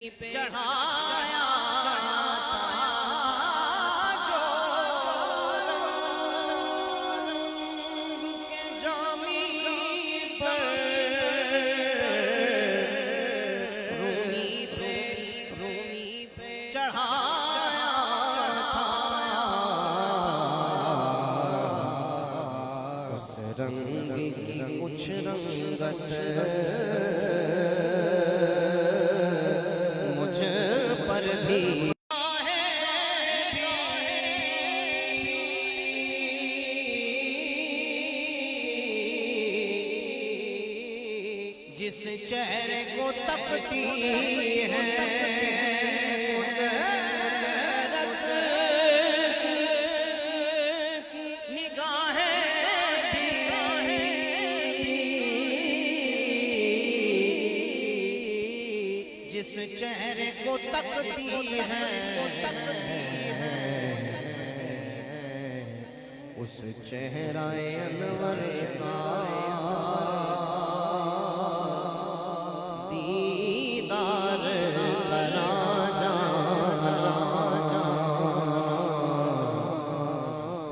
चढ़ाया था जो रंग के जामी पर रूमी पे चढ़ाया था उस रंग की कुछ रंगत पर भी जिस चेहरे को तकती है कुदरत की निगाहें भी जिस चेहरे को तकती है उस चेहराए अनवर का दीदार करा जाना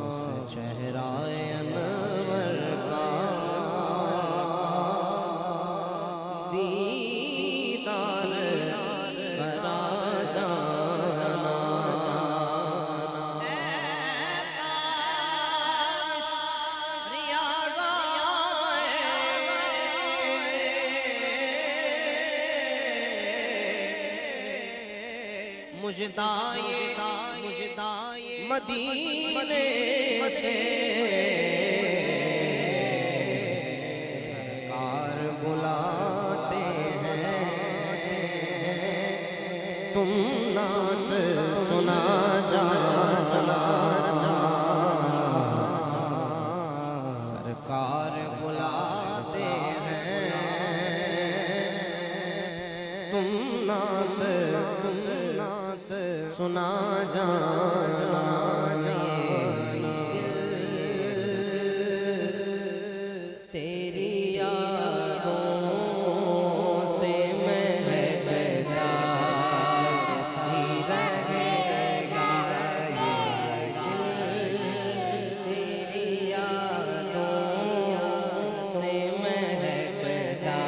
उस चेहराए अनवर का दीदार करा जाना मुजदाए मदीने से सरकार बुलाते हैं तुम नात सुना जाना सरकार बुलाते हैं तुम नात सुना जाना तेरी यादों से महकता ही रहेगा तेरी यादों से महकता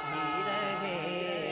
ही रहेगा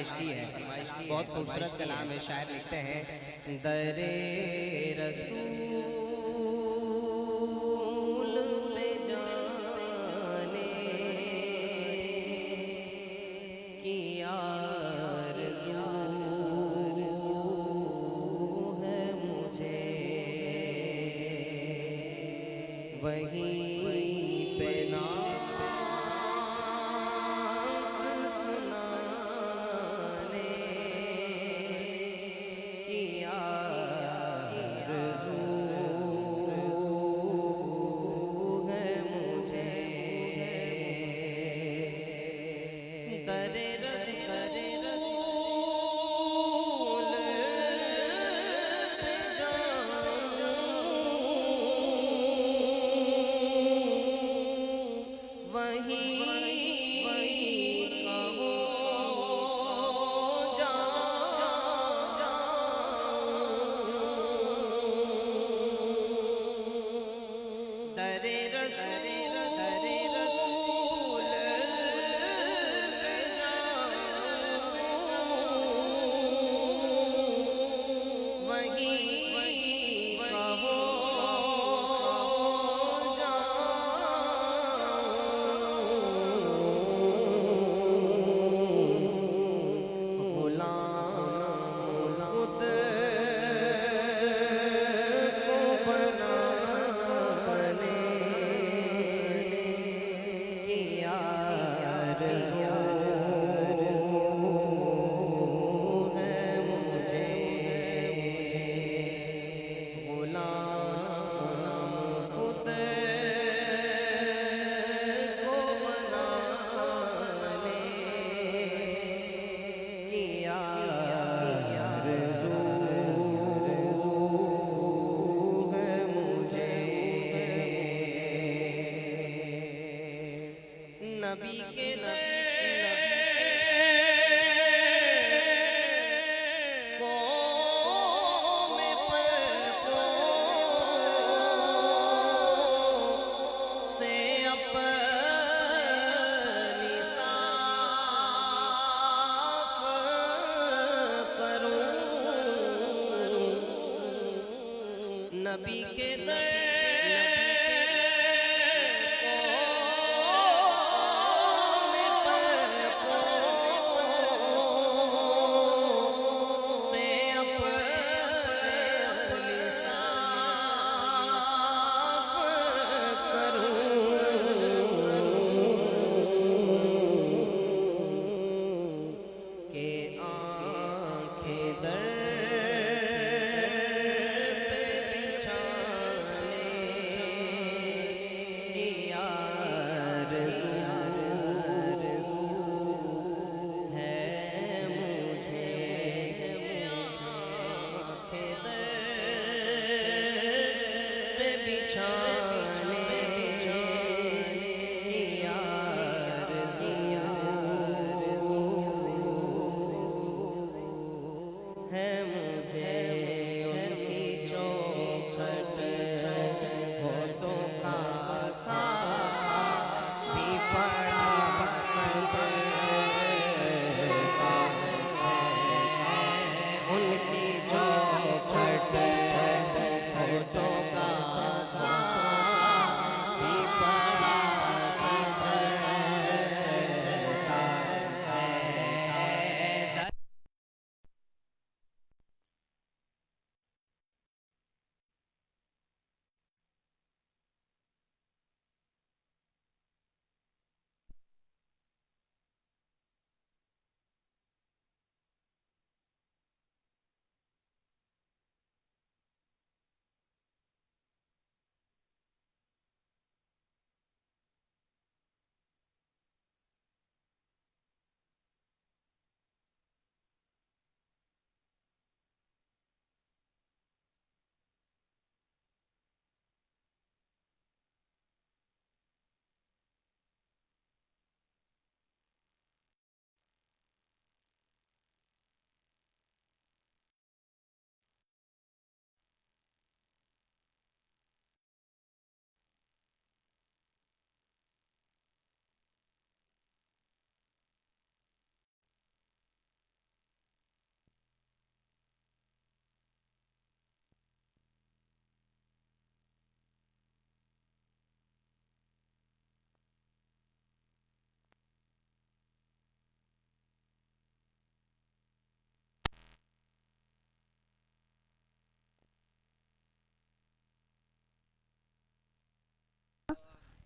फरमाइश की है। बहुत खूबसूरत कलाम है। शायर लिखते हैं, दरे रसूल पे जाने की आरज़ू है मुझे, वहीं पे नात सुनाने की आरज़ू है मुझे। दरे रसूल पे जाऊं, वहीं कहो जाऊं। दरे रसूल पे जाऊं, वहीं कहो गुलाम खुद को बनाने की आरज़ू है मुझे, गुलाम खुद को बनाने की आरज़ू है मुझे। नबी के दर कौम पलकों से अपनी साफ़ करूं। नबी के दर है मुझे। उनकी चौखट होठों का साथ भी पड़ा सजता है। उनकी चौखट होठों का साथ भी पड़ा सजता है।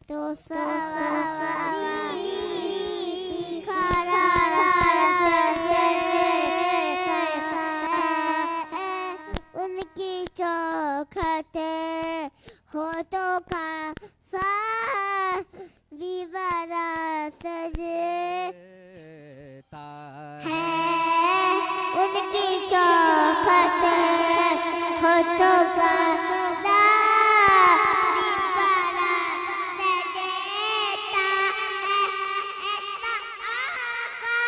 तो सवारी खड़ा सजे करता है उनकी चौखटे होठों का सा विवरा सजेता है उनकी चौखटे होठों का सा विवरा सजेता है ऐसा आका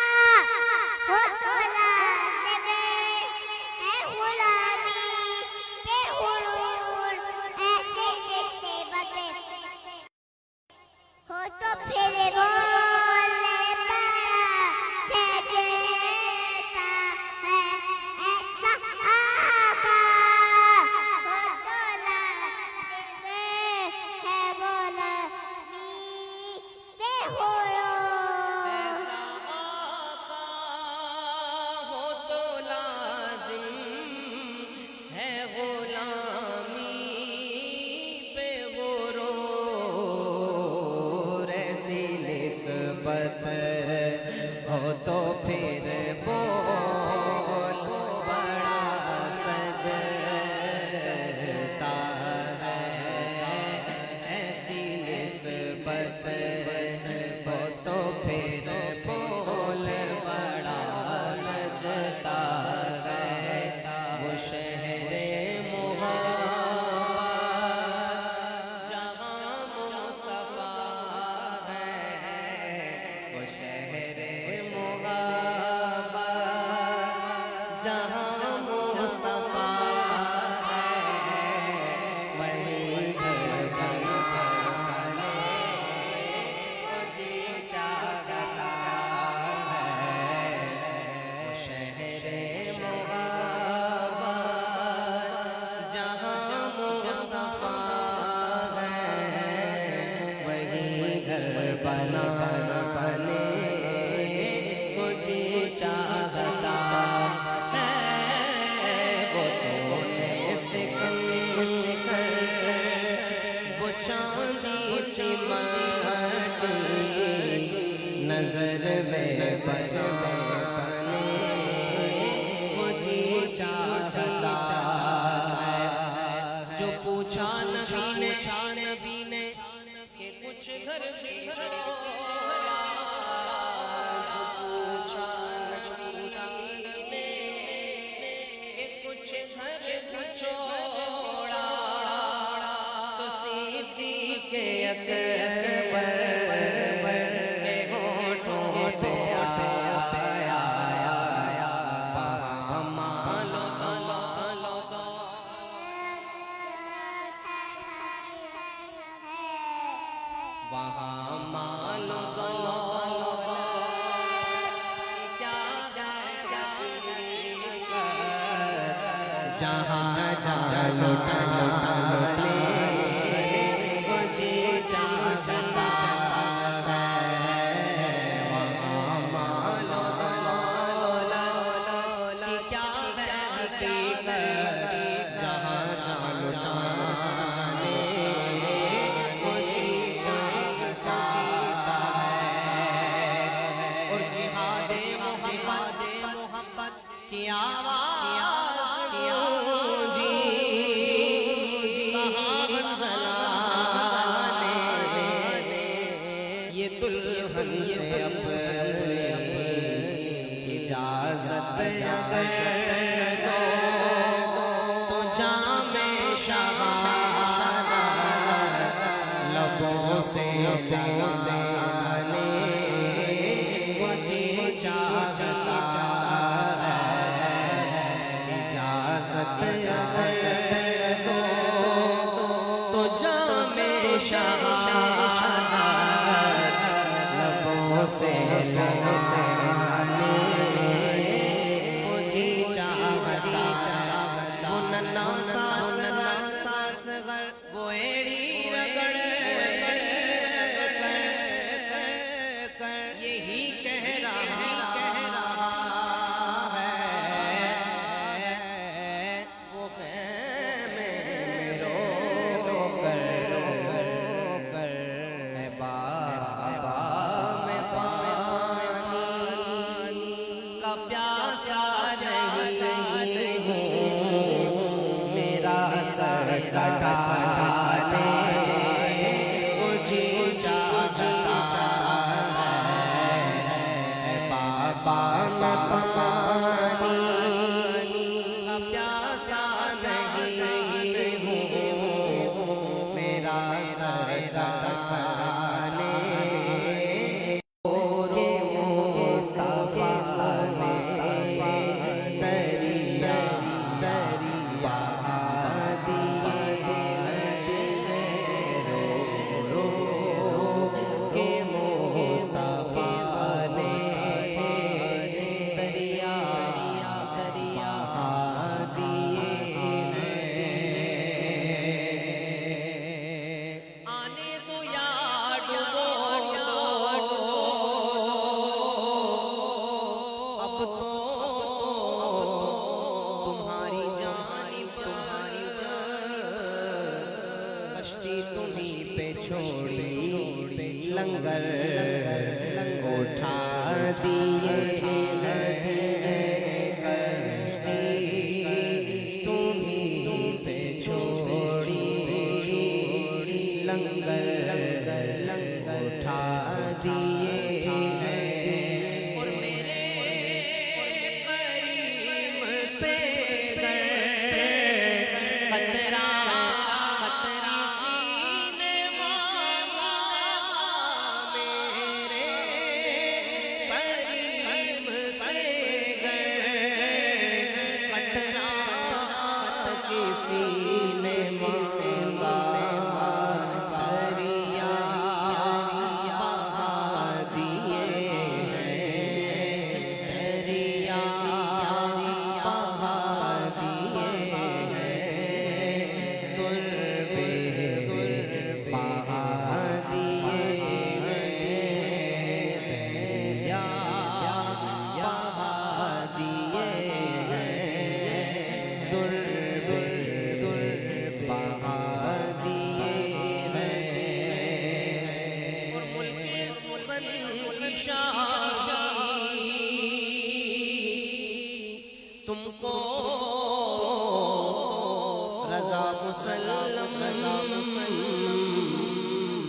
हो तो लाज़िम है गुलामी पे हुरूर ऐसे जैसे बते हो तो फिर बोले बड़ा सजेता है ऐसा आका हो तो लाज़िम है गुलामी पे हुरूर ऐसा आका हो तो लाजिम है गुलामी पे गुरूर ऐसी निस्बत हो तो फिर बोल बड़ा सजता है ऐसी निस्बत हो तो फिर बोल बड़ा सजता है वो शहरे मुहब्बत जहाँ मुस्तफा है वो शहरे मुहब्बत जहाँ मुस्तफा है वहीं घर बने जी चाहता है वो शहरे मुहब्बत जहाँ मुस्तफा है वहीं घर बने जी चाहता है वो सोने से वो चांदी सी माटी नजर में बसने वो जी चाहता है जो पूछा नबी ने कि कुछ घर भी छोड़ा जो पूछा नबी ने कि कुछ घर भी छोड़ा तो सीधी के अकबर के होठों पे आया मालो दो वहाँ मालो दो क्या जहाँ जहाँ लुटा ले वो जी चाहता है वहाँ मालो दो क्या है हकीकत जहाँ जहाँ लुटा ले वो जी चाहता है और जिहादे मोहब्बत की आवाज़ गूंजी कहाँ गज़लाने ये दुल्हन से अपनी इजाज़त अगर दो तो जामे शहादा लबों से लगाने वो जी चाहता है इजाज़त अगर दो तो जामे शहादा लबों से लगाने वो जी चाहता वो नन्ना सास गर वो एड़ी रगड़ कर यही कह रहा है वो खैमे रो कर सटाने मुझे चाहता है बाबा मैं पानी प्यासा नहीं हूँ मेरा सराने तुम्हीं पे छोड़ी लंगर उठा दिए तुम्हीं पे छोड़ी लंगर उठा दिए और मेरे करीम से खतरा तुमको रज़ा मुसल्लम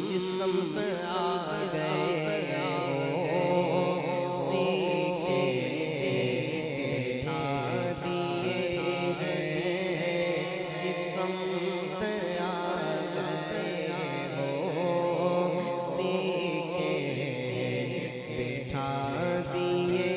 जिस्म पे आ गए हो सीखे बैठा दिए जिस्म पे आ गए हो सीखे बैठा दिए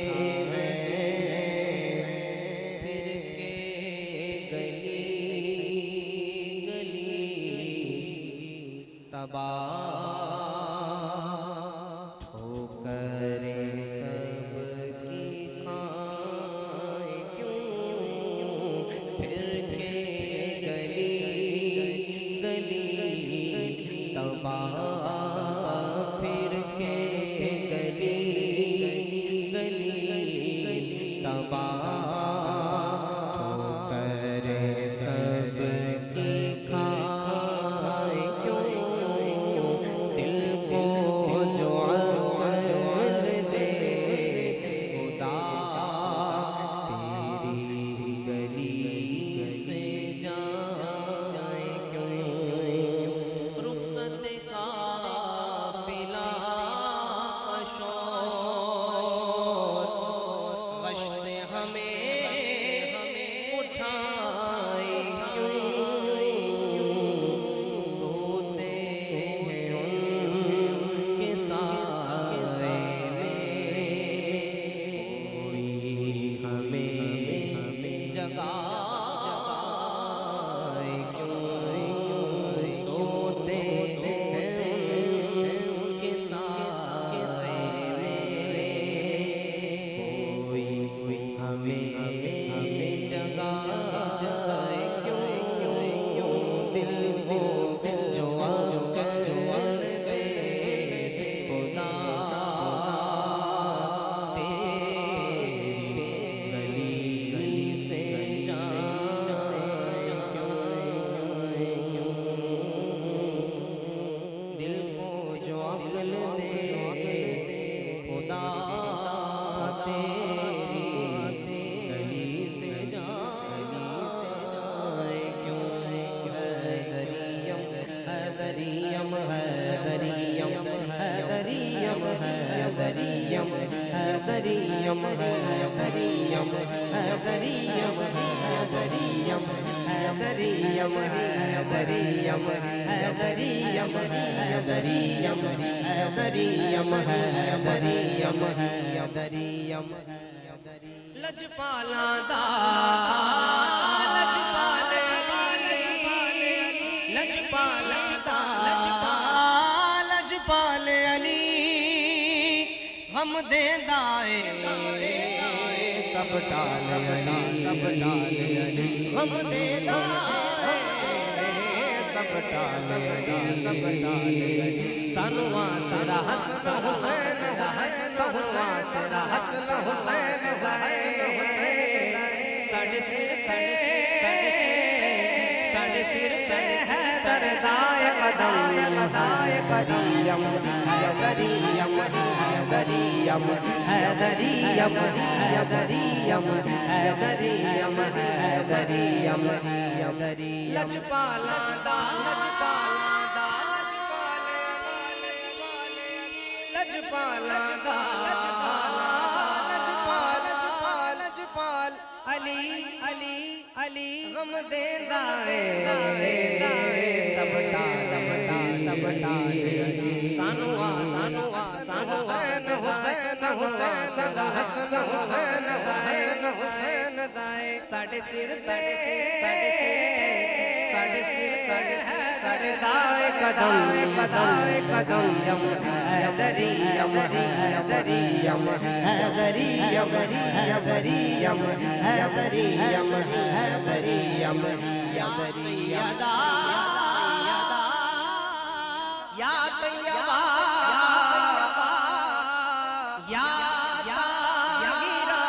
ठोकरें सबकी खाए क्यों फिर के गली तबाह फिर के गली तबाह ठोकरें सबकी खाए क्यों गली से जा हैदरियम हैदरियम हैदरियम हैदरियम हैदरियम हैदरियम हैदरियम लजपाला दा लजपाले लजपाले दा लजपाले अली हम दे दाए सब डाले अली हम दे दाए सब डाले सानू आसरा हसन हुसैन आसरा हसन हुसैन साढ़े सिर है दरदाए कदम कदम हैदरियम हैदरियम हैदरियम हैदरियम हैदरियम हैदरियम हैदरियम लजपाला दा लजपाला दा लजपाल अली अली अली गम देंदा है सबटा सानू सानू हुसैन हुसैन हुसैन हसन हुसैन हुसैन दाए साढ़े सिर साढ़े सिर दाए कदम हैदरियम हैदरियम हैदरियम हैदरियम हैदरियम हैदरियम या सैयदा या तैयबा या ताहिरा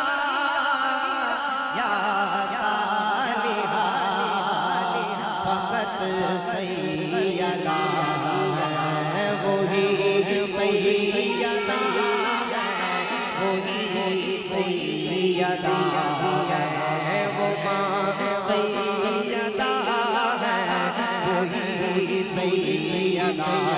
या सालिहा फकत सैयदा है वही सैयदा वही सैयदा है वो मां सैयदा है वही सैयदा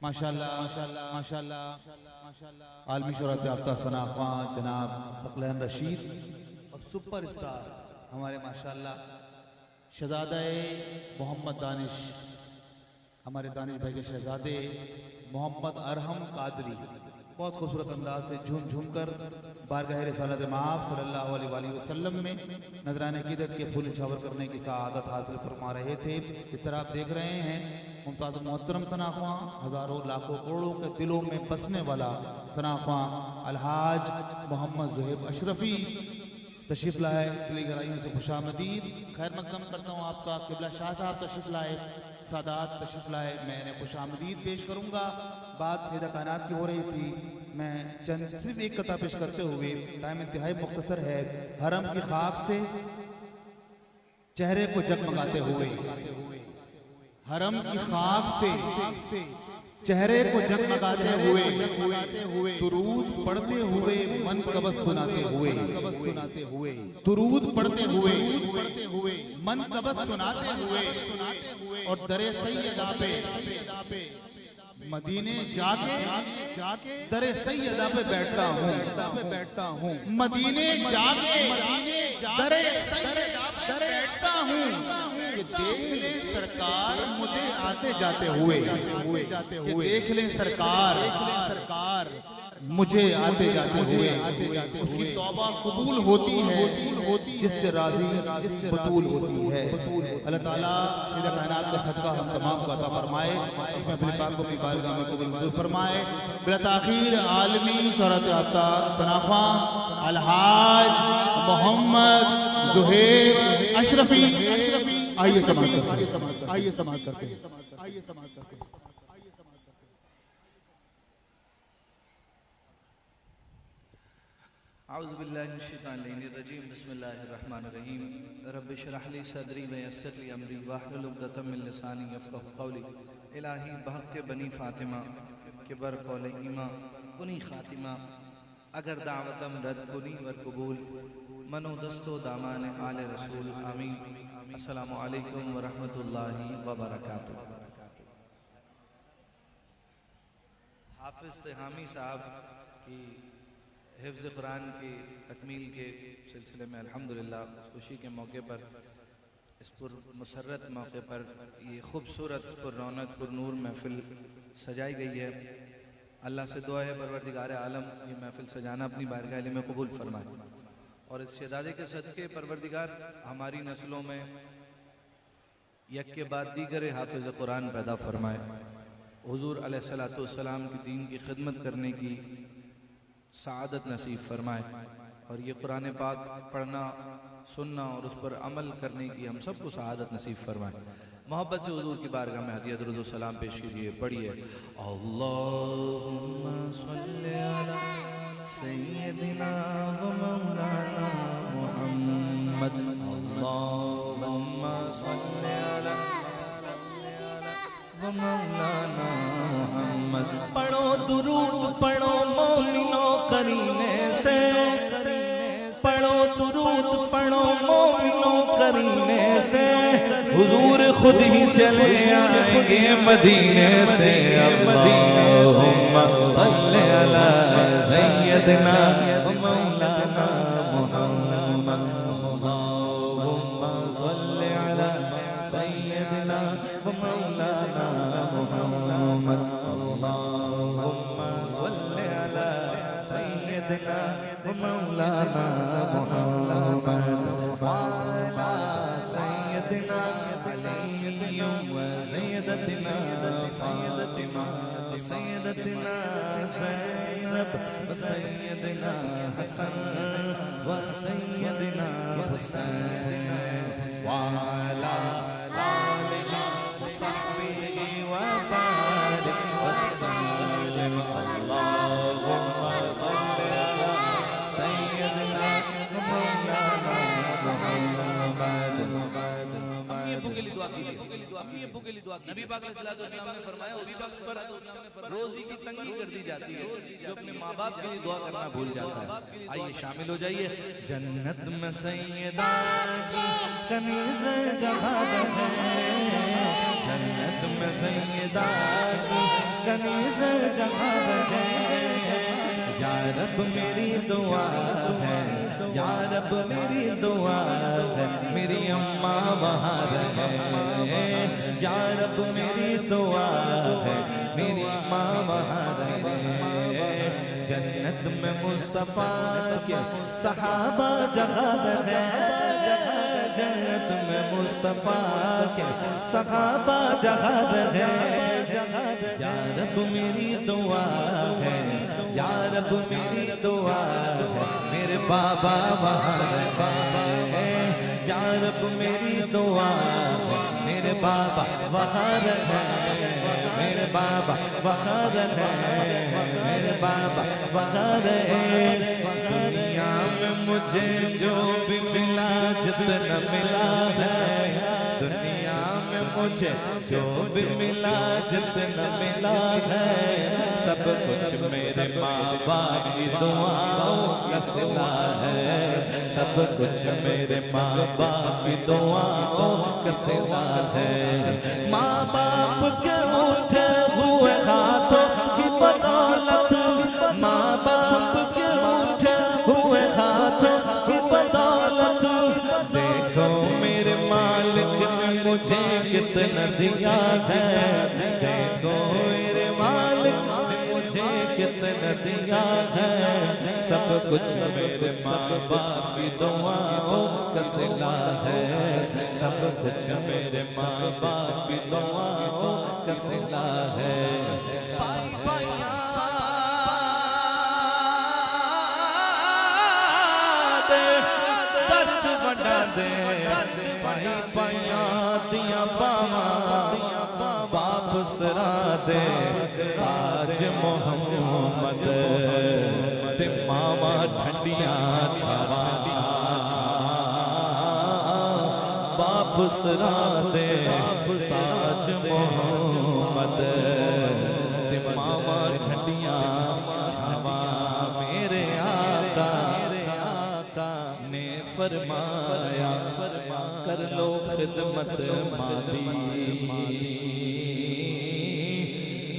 माशाल्लाह माशाल्लाह माशाल्लाह माशाल्लाह आलमी शोहरत याफ्ता सनाख्वा जनाब सकलैन रशीद और सुपर स्टार हमारे माशाल्लाह शहजादे मोहम्मद दानिश हमारे दानिश भाई के शहजादे मोहम्मद अरहम कादरी बहुत खूबसूरत अंदाज से झूम झूम कर बारगाह रिसालत माब सल्लल्लाहु अलैहि वसल्लम में नजरान अकीदत के फूल छावर करने की सआदत हासिल फरमा रहे थे। इस तरह आप देख रहे हैं मुमताज़ मोहतरम सनाख्वा हज़ारों लाखों करोड़ों के दिलों में बसने वाला सनाख्वा अलहाज मोहम्मद ज़ुहैब अशरफी तशरीफ़ लाए। दिली गहराइयों से खुशामदीद खैर मकदम करता हूँ आपका। किबला शाह साहब तशरीफ़ लाए, सादात तशरीफ़ लाए, मैंने खुशामदीद पेश करूँगा। बात सैयदा कायनात की हो रही थी, मैं चंद सिर्फ एक कथा पेश करते हुए, टाइम इंतहाई मुख्तसर है। हरम की खाक से चेहरे को जगमगाते हुए, हरम की खाक से चेहरे को जगमगाते हुए, दुरूद पढ़ते हुए, मन कबस सुनाते हुए, दुरूद पढ़ते हुए, मन कबस सुनाते हुए और दरे सैयदा पे मदीने जाके दरे सैयदा पे बैठता हूँ, मदीने जाके दरे सैयदा पे बैठता हूँ कि देख ले सरकार मुझे आते जाते हुए, कि देख ले सरकार मुझे आते जाते हुए। उसकी तौबा कबूल होती है जिससे राजी बतूल होती है। अल्लाह ताला सैयदा कायनात का सदका हम तमाम को अता फरमाए, इसमें अपने पाक को अपनी बारगाह में कबूल मंजूर फरमाए। बिला ताखीर आलमी शोहरत याफ्ता सनाख्वा अलहाज मोहम्मद ज़ुहैब अशरफी आइए समाअत करते हैं। औज़ु बिल्लाहि मिनश शैतानिर रजीम बिस्मिल्लाहिर रहमानिर रहीम रब्बि इश्रह ली सदरी व यस्सिर ली अमरी वाहलुल उक़दतम मिन लिसानी यफ़क़हू क़ौली। इलाही बहक बनी फातिमा के बर कौल ईमा कुनी खातिमा अगर दावतम रद कुनी वर कबूल मनो दस्तो दामान आले रसूल आमीन। अस्सलामु अलैकुम व रहमतुल्लाहि व बरकातुहू। हाफिज़ तिहामी साहब की हिफ्ज़ कुरान की तकमील के सिलसिले में अल्हम्दुलिल्लाह खुशी के मौके पर इस मुसर्रत मौके पर ये खूबसूरत पुररौनक पुरनूर महफ़िल सजाई गई है। अल्लाह से दुआ है परवरदिगार आलम ये महफ़िल सजाना अपनी बारगाह में कबूल फरमाए और इस शहज़ादे के सदक़े परवरदिगार हमारी नस्लों में यक के बाद दीगर हाफिज़ कुरान पैदा फरमाए, हुज़ूर अलैहिस्सलातु वस्सलाम की दीन की खिदमत करने की सआदत नसीब फरमाए और ये कुरान पाक पढ़ना सुनना और उस पर अमल करने की हम सबको सआदत नसीब फरमाए। मोहब्बत से हुज़ूर की बारगाह में हदिया दुरूद व सलाम पेश कीजिए। पढ़िए अल्लाहुम्मा सल्लि अला सय्यिदिना व मौलाना मुहम्मद। अल्लाहुम्मा सल्लि अला व मौलाना मुहम्मद। पढ़ो दुरूद पढ़ो मोमिनो करीने से, पढ़ो दुरूद पढ़ो मोमिनो करीने से, हुजूर खुद ही चले आएंगे मदीने से। अल्लाहुम्मा सल्लि अला सय्यिदिना व मौलाना मुहम्मद। अल्लाहुम्मा सल्लि अला सय्यिदिना व मौलाना मुहम्मद। अल्लाहुम्मा सल्लि अला सय्यिदिना व मौलाना मुहम्मद वाला सय्यदिना अली व सय्यदतिना सय्यदतिना ज़ैनब व सय्यदिना हसन व सय्यदिना हुसैन वाला आलिहि व सहबिहि व बारिक वसल्लिम। अल्लाहुम्मा सल्लि अला सय्यदिना मौलाना मुहम्मद। अपनी अब्बू के लिए दुआ कीजिए, अपनी अब्बू के लिए दुआ कीजिए। नबी पाक सल्लल्लाहु अलैहि वसल्लम ने फरमाया उस शख्स पर रोजी की तंगी कर दी जाती है जो अपने माँ बाप के लिए दुआ करना भूल जाता है। आइए शामिल हो जाइए। जन्नत में सैयदा की कनीज़ जगह है, जन्नत में सैयदा की कनीज़ जगह है। या रब मेरी दुआ है, या रब मेरी दुआ है, मेरी अम्मा वहाँ रहे। या रब मेरी दुआ है, मेरी माँ वहाँ रहे। जन्नत में मुस्तफा के सहाबा जगह है, जन्नत में मुस्तफा के सहाबा जगह है। या रब मेरी दुआ है, या रब मेरी दुआ है, मेरे बाबा वहाँ रहे। या रब मेरी दुआ है, मेरे बाबा वहाँ रहे, मेरे बाबा वहाँ रहे, मेरे बाबा वहाँ रहे। दुनिया में मुझे जो भी मिला जितना मिला है, दुनिया में मुझे जो भी मिला जितना मिला है, सब कुछ मेरे माँ बाप की दुआओं का सिला है। सब कुछ मेरे माँ बाप की दुआओं का सिला है। माँ बाप के उठे हुए हाथों की बदौलत, माँ बाप के उठे हुए हाथों की बदौलत, देखो मेरे मालिक ने मुझे कितना दिया है। देखो मेरे मालिक ने मुझे कितना दिया है। सब कुछ मेरे माँ बाप की दुआओं का सिला है। सब कुछ मेरे माँ बाप की दुआओं का सिला है। पाई पाइया दे दर्द बढ़ा दे, पाई पाइया दिया बामा बाप सरा दे। आज मोहम्मद ते मामा ठंडिया छावा बाप सरा दे। आज मोहम्मद मोहम्मद ते मावा ठंडियां छावा मेरे आका ने फरमाया कर लो खिदमत मादी।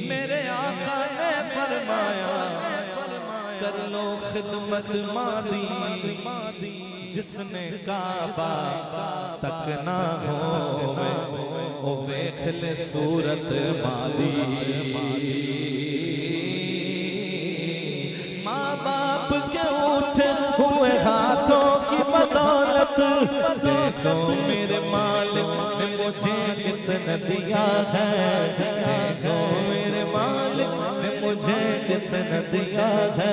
मेरे आका ने फरमाया कर लो खिदमत मादी। जिसने काबा तक ना होवे ओ वेख ले सूरत मादी। माँ बाप के उठे हुए हाथों की बदौलत देखो मेरे मालिक ने मुझे कितना दिया है। देखो मेरे मालिक ने मुझे कितना दिया है।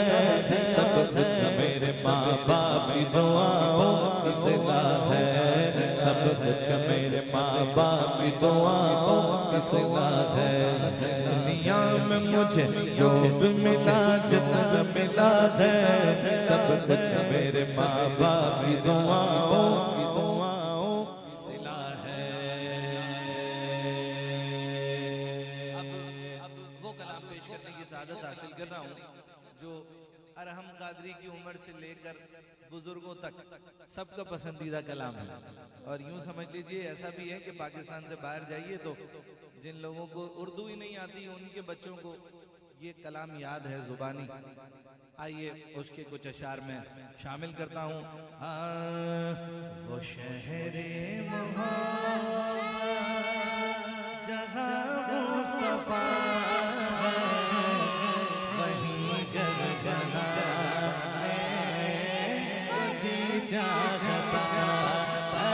सब कुछ मेरे माँ बाप की दुआओं की सिला है। सब कुछ मेरे माँ बाप की दुआओं की सिला है। दुनिया में मुझे जो भी मिला जितना मिला है सब कुछ मेरे माँ बाप की दुआओं की सिला है। अब वो कलाम पेश करने की सादत हासिल कर रहा हूँ जो अरहम कादरी की उम्र से लेकर बुजुर्गों तक सबका पसंदीदा कलाम है। और यूं समझ लीजिए ऐसा भी है कि पाकिस्तान से बाहर जाइए तो जिन लोगों को उर्दू ही नहीं आती उनके बच्चों को ये कलाम याद है जुबानी। आइए उसके कुछ अशार में शामिल करता हूँ। वो शहरे मोहब्बत जहाँ मुस्तफा वहीं गरगना मुझे चाहता है।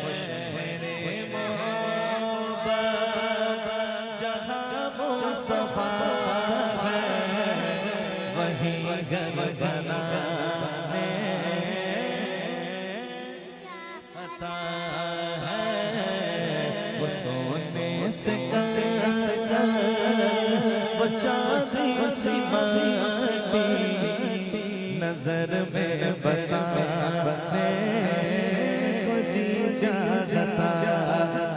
वो शहरे मोहब्बत जहाँ मुस्तफा वहीं गरगना आता है। वो सोने से वो चांदी सी माटी नजर में बसा बसे को जी चाहता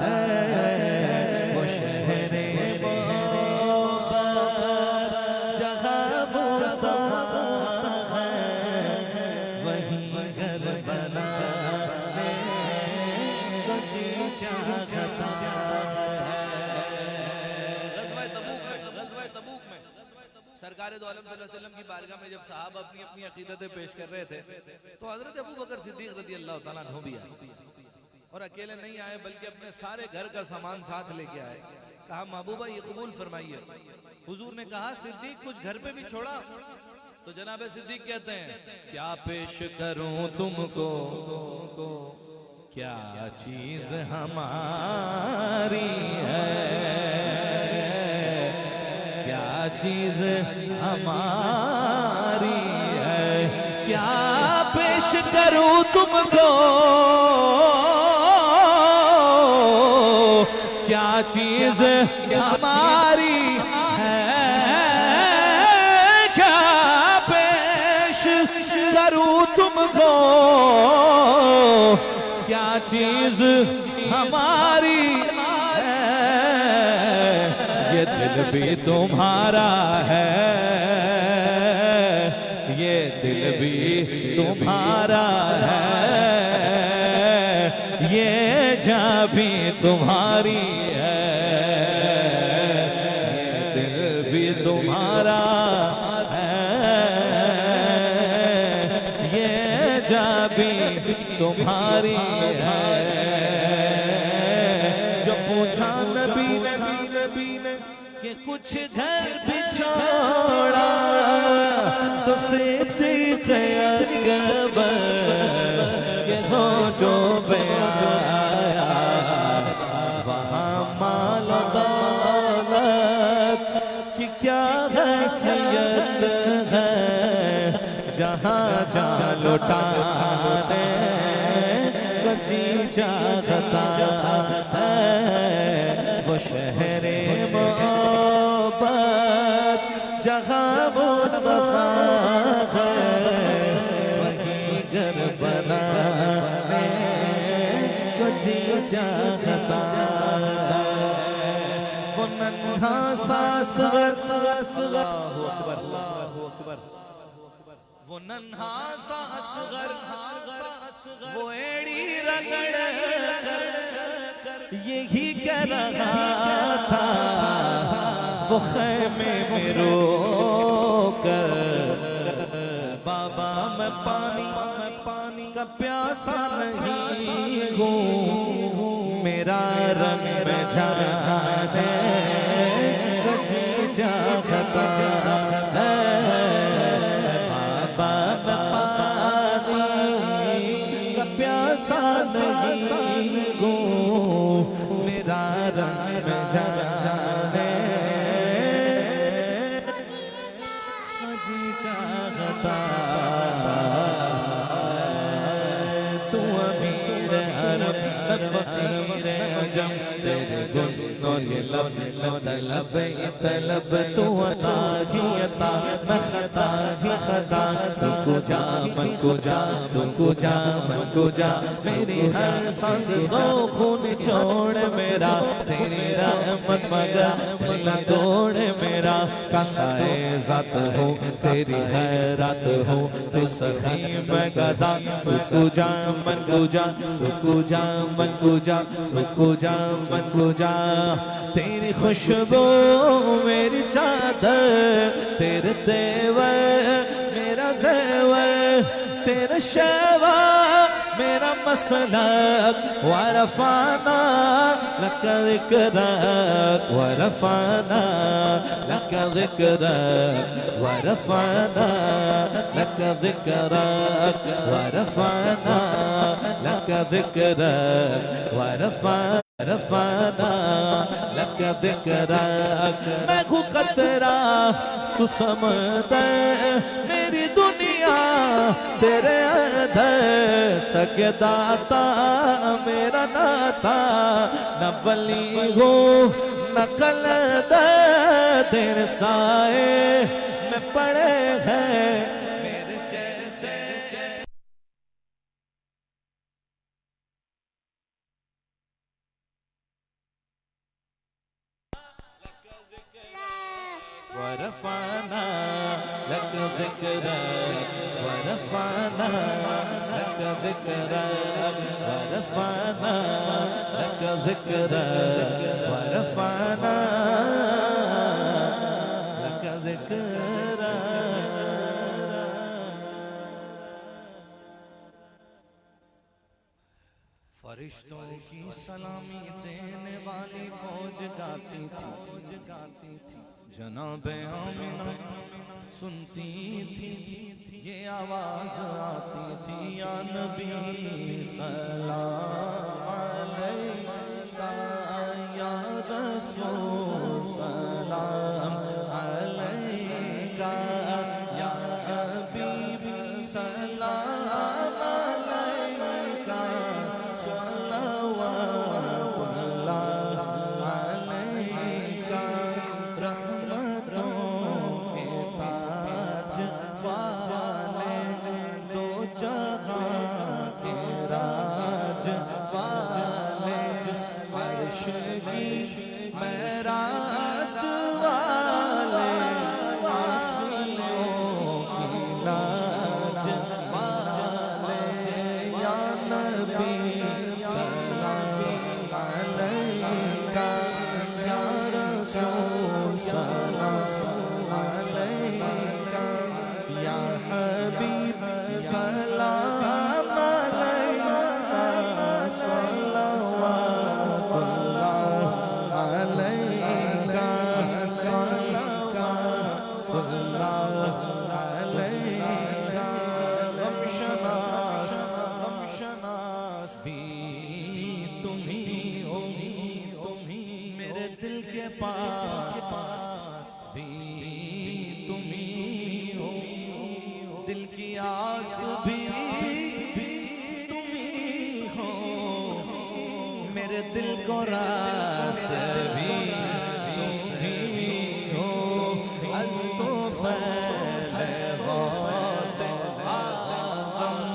है। वो शहरे मोहब्बत जहाँ मुस्तफा है वहीं घर बनाने को जी चाहता है। ग़ज़वा तबूक में सरकार दो आलम सल्लल्लाहु अलैहि वसल्लम की बारगाह में जब साहब अपनी अपनी अकीदतें पेश कर रहे थे तो हज़रत अबू बकर सिद्दीक़ रज़ी अल्लाह तआला अन्हु भी आए और अकेले नहीं आए बल्कि अपने सारे घर का सामान साथ लेके आए। कहा महबूबा ये कबूल फरमाइए। हुजूर ने कहा सिद्दीक कुछ घर पे भी छोड़ा? तो जनाब सिद्दीक कहते हैं क्या पेश करूं तुमको क्या चीज हमारी है। क्या चीज हमारी है। क्या पेश करूं तुमको क्या चीज हमारी है। क्या पेश करूं तुमको क्या चीज हमारी है। ये दिल भी तुम्हारा है। ये दिल भी तुम्हारा है। ये जान भी तुम्हारी है। ये दिल भी तुम्हारा है। ये जान भी तुम्हारी है। जो पूछा नबी ने कि कुछ घर भी छोड़ा तो सिद्दीक़ अकबर के होठों पे आया। वहाँ माल दौलत की क्या हैसियत है। जहाँ जहाँ लुटाने को जी चाहता है। वो शहरे मोहब्बत जहाँ मुस्तफा है वहीं घर बनाने को जी चाहता है। नन्हा सा असगर, अल्लाहु अकबर, अल्लाहु अकबर। वो नन्हा सा असगर, वो एड़ी रगड़ कर यही कह रहा था, वो खैमे में रो कर, बाबा मैं पानी का प्यासा नहीं हूँ, मेरा रंग में जाने जी चाहता है, बाबा मैं पानी का प्यासा नहीं हूँ, मेरा रंग में जाने जी चाहता। तू अमीर अरब फकीर अजम, तेरे गुनों ये लब तलब तलब, तू अता ही अता मैं खता ही खता, तू कुजा मन कुजा, तू कुजा मन कुजा, मेरी हर सांस को खून छोड़ मेरा, तेरी रहमत मगर मिला तोड़ मेरा, कासाए ज़ात हो तेरी खैरात हो, तू सखी मैं गदा, तू कुजा मन कुजा, तू कुजा मन कुजा, तू कुजा मन कुजा, तेरी खुशबू मेरी चादर, तेरे तेवर मेरा ज़ेवर, तेरा शवा मेरा मसलक, वरफ़ाना लक ज़िक्रक, वरफ़ाना लक ज़िक्रक, वरफ़ाना लक ज़िक्रक, वरफ़ाना लक ज़िक्रक, वरफ़ाना लक ज़िक्रक। मैं हूँ कतरा तू समंदर, मेरी दुनिया तेरे अंदर, सगे दाता मेरा नाता, न वली हो न कलंदर, तेरे साए में पड़े हैं मेरे जैसे। वरफ़ाना लक ज़िक्रक, वरफ़ाना लक ज़िक्रक, वरफ़ाना लक ज़िक्रक, वरफ़ाना लक ज़िक्रक। फरिश्तों की सलामी देने वाली फौज गाती थी, जनाबे आमिना सुनती थी, ये आवाज आती थी, या नबी सलाम अलैका, या रसूल सलाम अलैका, या हबीबी सलाम अलैका, सल्लल्लाहु अलैका, रहमतों के ताज वाले, दो जहां के राज वाले, अर्श की मेराज वाले, आसियों की लाज वाले, या नबी सल्लल्लाहु अलैका, या रसूल सल्लल्लाहु अलैका, या हबीब सलाम अलैका, सल्लल्लाहु अलैका, सल्लल्लाहु अलैका। गमशनास भी तुम ही हो, मेरे दिल के पास भी तुम ही हो, दिल की आस भी तुम ही हो, मेरे दिल को रास भी तुम ही हो, अस्तग़फ़िर गौत आज़म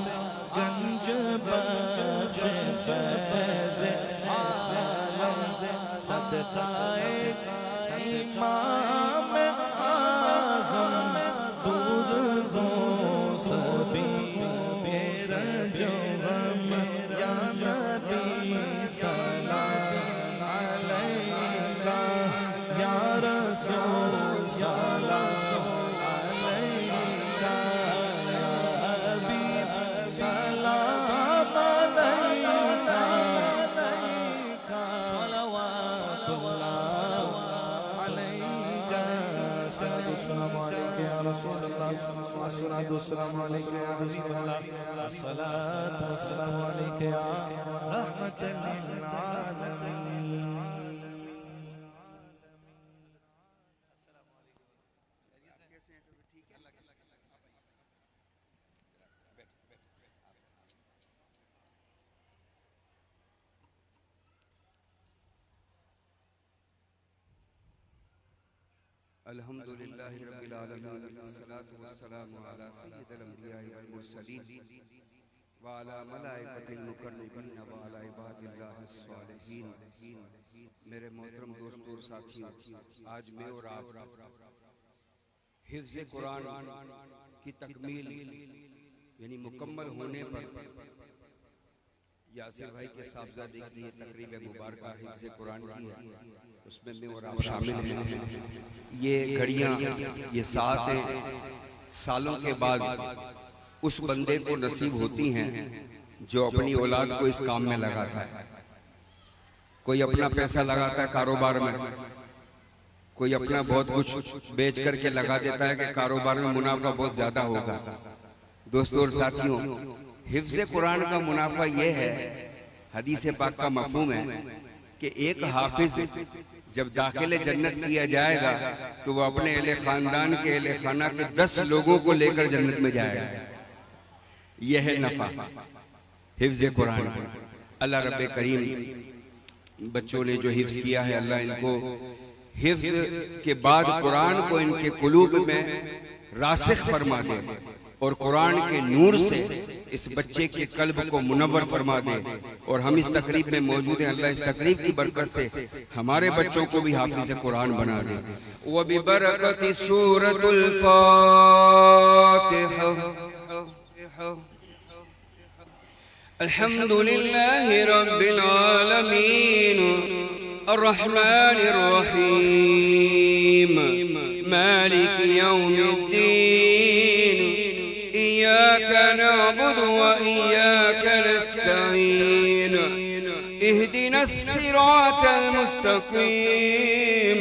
गंज बख्श फैज़ आलम, सदक़ाए इमाम आज़म दूर सभी मेरा जो गम या नबी सलाम अलैका या रसूल सलाम अलैका या हबीब सलाम अलैका सलवातुल्लाह अलैका अस्सलामु अलैका या रसूलल्लाह अस्सलातु वस्सलामु अलैका या हबीबल्लाह अस्सलातु वस्सलामु अलैका या रहमतल लिल आलमीन। अल्हम्दुलिल्लाहि रब्बिल आलमीन अस्सलातु वस्सलामु अला सय्यिदिल अंबिया वल मुरसलीन व अला मलाइकतिल मुकर्रमीन व अला इबादिल्लाहिस सालिहीन। मेरे मोहतरम दोस्तों और साथियों, आज मैं और आप हिफ्ज़ कुरान की तकमील यानी मुकम्मल होने पर यासिर भाई के साहबजादे की ये तकरीब मुबारक हिफ्ज़ कुरान की है, उसमें मैं और आप शामिल हैं। ये घड़ियाँ, ये सालों के बाद उस बंदे को नसीब होती हैं जो अपनी औलाद को इस काम में लगाता है। कोई अपना पैसा लगाता है कारोबार में, कोई अपना बहुत कुछ बेच करके लगा देता है कि कारोबार में मुनाफा बहुत ज्यादा होगा। दोस्तों और साथियों, हिफ्ज़ कुरान का मुनाफा ये है, हदीस पाक का मफ़हूम है कि एक हाफिज जब दाखिले जन्नत किया जाएगा तो वह अपने अहले खानदान के अहले खाना के 10 लोगों को लेकर जन्नत में जाएगा। यह है नफा हिफ्ज़ कुरान। अल्लाह रब्बे करीम बच्चों ने जो हिफ्ज़ किया है, अल्लाह इनको हिफ्ज़ के बाद कुरान को इनके कुलूब में रासिख फरमा दे और कुरान के नूर से इस बच्चे के कल्ब को मुनव्वर फरमा दे। और हम इस तकरीब में मौजूद हैं, अल्लाह इस तकरीब की बरकत से हमारे बच्चों को भी हाफिज़ कुरान बना दे। व बिबरकति सूरतुल फातिहा। अल्हम्दुलिल्लाहि रब्बिल आलमीन अर्रहमानिर रहीम मालिकि यौमिद्दीन इय्याका नअबुदु व इय्याका नस्तईन इहदिनस सिरातल मुस्तकीम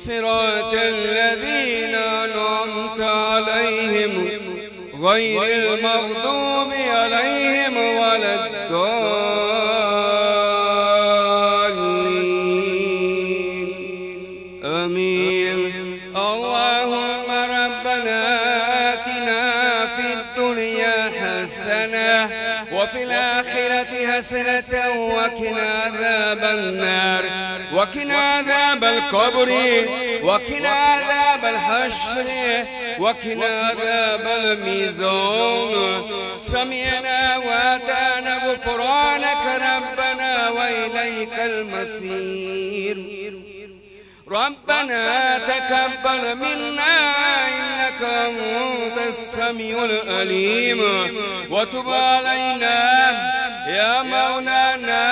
सिरातल लज़ीना अनअमता अलैहिम गैरिल मग़दूबि अलैहिम वलद्दाल्लीन आमीन। अल्लाहुम्मा रब्बना आतिना फिद दुनिया हसना व फिल आखिरति हसनतन व किना अज़ाबन नार व किना अज़ाबल क़ब्र व किना अज़ाबल हश्र व किना अज़ाबल मीज़ान। समिअना व अताना ग़ुफ़रानक रब्बना व इलैकल मसीर। रब्बना तक़ब्बल मिन्ना इन्नका अंतस समीउल अलीम व तुब अलैना या मौलाना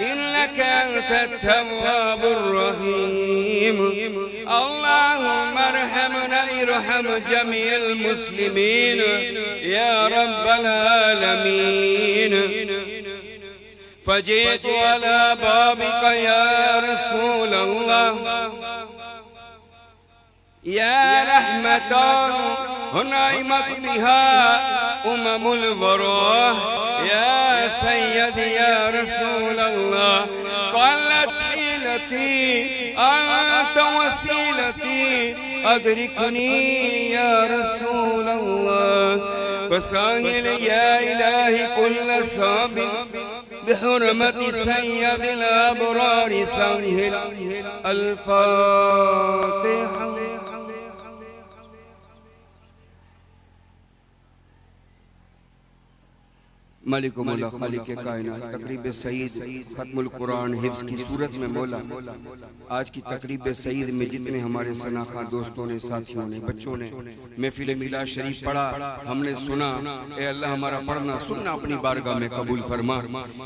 इन्नका अंतत तव्वाबुर रहीम। अल्लाहुम्मा अर्हमना इरहम जमीअल मुस्लिमीन या रब्बल आलमीन। फजीतु अला बाबिका या रसूल अल्लाह या रहमतन हुनैमत बिहा उममुल वरा या सय्यदी या रसूल अल्लाह क़ल्लत हिलती अंत वसीलती अदरिकनी या रसूल अल्लाह वसाहिल या इलाही कुल्ल साबिन बिहुरमति सय्यदिल अबरार सहिल अल-फातिहा। मालिक मौला खालिक कायनात तकरीब सईद खत्मुल कुरान हिफ्ज़ की सूरत में मौला आज की तकरीब सईद में जितने हमारे सनाखा दोस्तों ने, साथियों ने, बच्चों ने महफिल मिलाद शरीफ पढ़ा, हमने सुना, ए अल्लाह हमारा पढ़ना सुनना अपनी बारगाह में कबूल फरमा।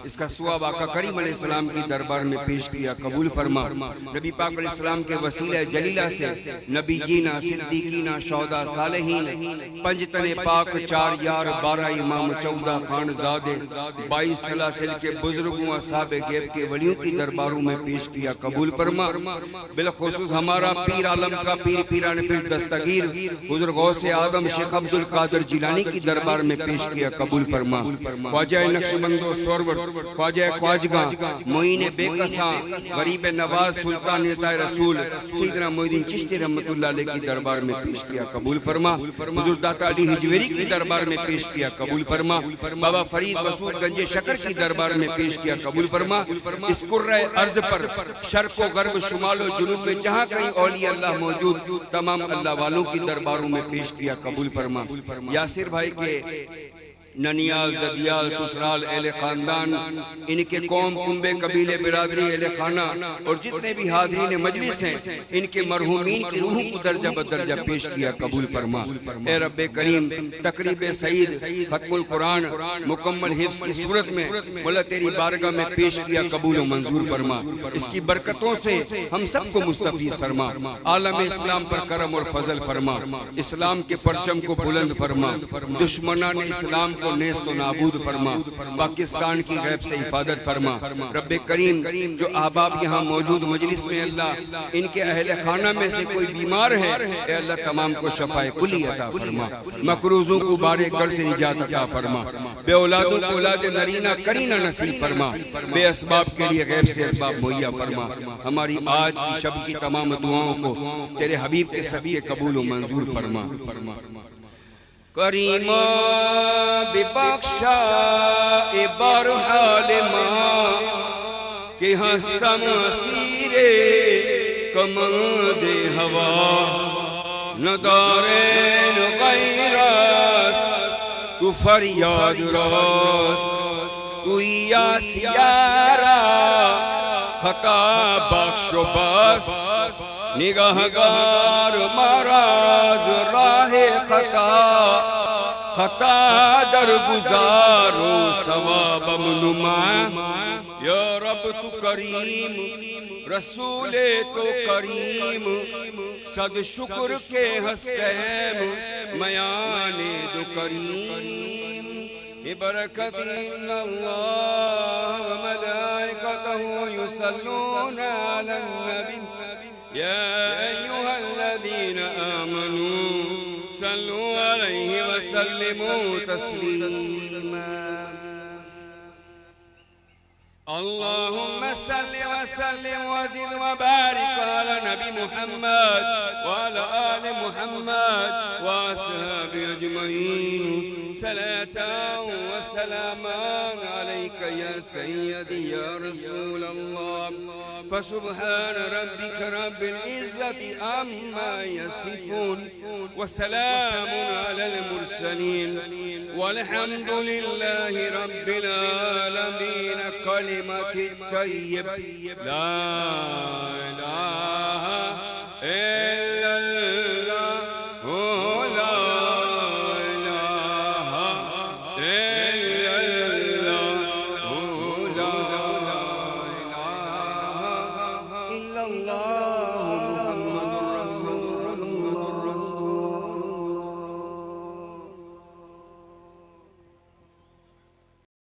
इसका सवाब आका करीम अलैहिस्सलाम की दरबार में पेश किया, कबूल फरमा। नबी पाक अलैहिस्सलाम के वसीला जलीला से नबीयीना, सिद्दीकीना, शौहदा, सालिहीन, पंजतने पाक, 4 यार, 12 इमाम, 14 खानजादे, 22 सलासिल के बुजुर्गों, असहाबे गैब के वलियों की दरबारों में पेश किया, कबूल फरमा। बिलखुसूस हमारा पीर आलम का पीर, पीरान पीर दस्तगीर हुज़ूर गौसे आदम शेख अब्दुल कादिर जिलानी की दरबार में पेश किया, कबूल फरमा। ख्वाजा नक्शबंदो सरवर, ख्वाजा ख्वाजगा, मोइन बेकसा, गरीब नवाज, सुल्तान नेता रसूल सैयदना मोइनुद्दीन चिश्ती रहमतुल्लाह अलैह की दरबार में पेश किया, कबूल फरमा। हुज़ूर दाता अली हिजवेरी की दरबार में पेश किया, कबूल फरमा। बाबा फरीद मसूद गंजे शकर की दरबार में पेश किया, कबूल फरमा। इस कुर्रे अर्ज पर शर्क़ व गर्ब, शुमाल व जुनूब में जहाँ कहीं औलिया अल्लाह मौजूद तमाम अल्लाह वालों की दरबारों में पेश किया, कबूल फरमा। यासिर भाई के ननियाल, ददियाल, ससुराल, अहले खानदान, इनके कौम, कुंबे, कबीले, बिरादरी, अहले खाना और जितने भी हाज़रीन मजलिस हैं, इनके मरहूमीन की रूहों को दर्जा बदर्जा पेश किया, कबूल फरमा। ए रब्बे करीम तकरीब सईद खत्मुल कुरान मुकम्मल हिफ्ज़ की सूरत में मौला तेरी बारगाह में पेश किया, कबूल व मंजूर फरमा। इसकी बरकतों से हम सबको मुस्तफ़ीज़ फरमा। आलम इस्लाम पर करम और फजल फरमा। इस्लाम के परचम को बुलंद फरमा। दुश्मनान इस्लाम को नेस्त व नाबूद फरमा। पाकिस्तान की गैब से हिफाजत फरमा। रब्बे करीम जो अहबाब यहाँ मौजूद मजलिस में अल्लाह इनके अहले खाना में से कोई बीमार है, ए अल्लाह तमाम को शफाए कुली अता फरमा। मकरूजों को बारे कर से निजात अता फरमा। बे औलादों को औलाद नरीना करीना नसीब फरमा। बे असबाब के लिए गैब से असबाब मुहैया फरमा। हमारी आज की शब की तमाम दुआओं को तेरे हबीब के सभी कबूल व मंजूर फरमा। करीमा बिबख्शा ए बरहाल माँ के हस्तम सीरे कमंदे हवा न दारे न गैरस तू फरियाद रास तू यासियारा खता बख्शो बस निगाहगार महाराज राहे खता खता दर गुजारो सवाब नुमा। या रब तू करीम रसूले तो करीम सद शुक्र के हस्तेम मयाने दो करीम। बरकत इन्नल्लाह व मलाइकतहु युसल्लूना अलन नबी या अय्युहल्लज़ीना आमनू सल्लू अलैहि व सल्लिमू तस्लीमा। अल्लाहुम्मा सल्लि व सल्लिम व ज़िद व बारिक अला नबी मुहम्मद व अला आलि मुहम्मद व अस्हाबि अजमईन। सलातन व सलामान अलैका या सय्यदी या रसूल अल्लाह। फसुब्हान रब्बिक रब्बिल इज़्ज़ति अम्मा यसिफून व सलामुन अलल मुरसलीन वल्हम्दुलिल्लाहि रब्बिल आलमीन। कलिमति तय्यब ला इलाहा इल्लल्लाह ला इलाहा इल्लल्लाह ला इलाहा इल्लल्लाह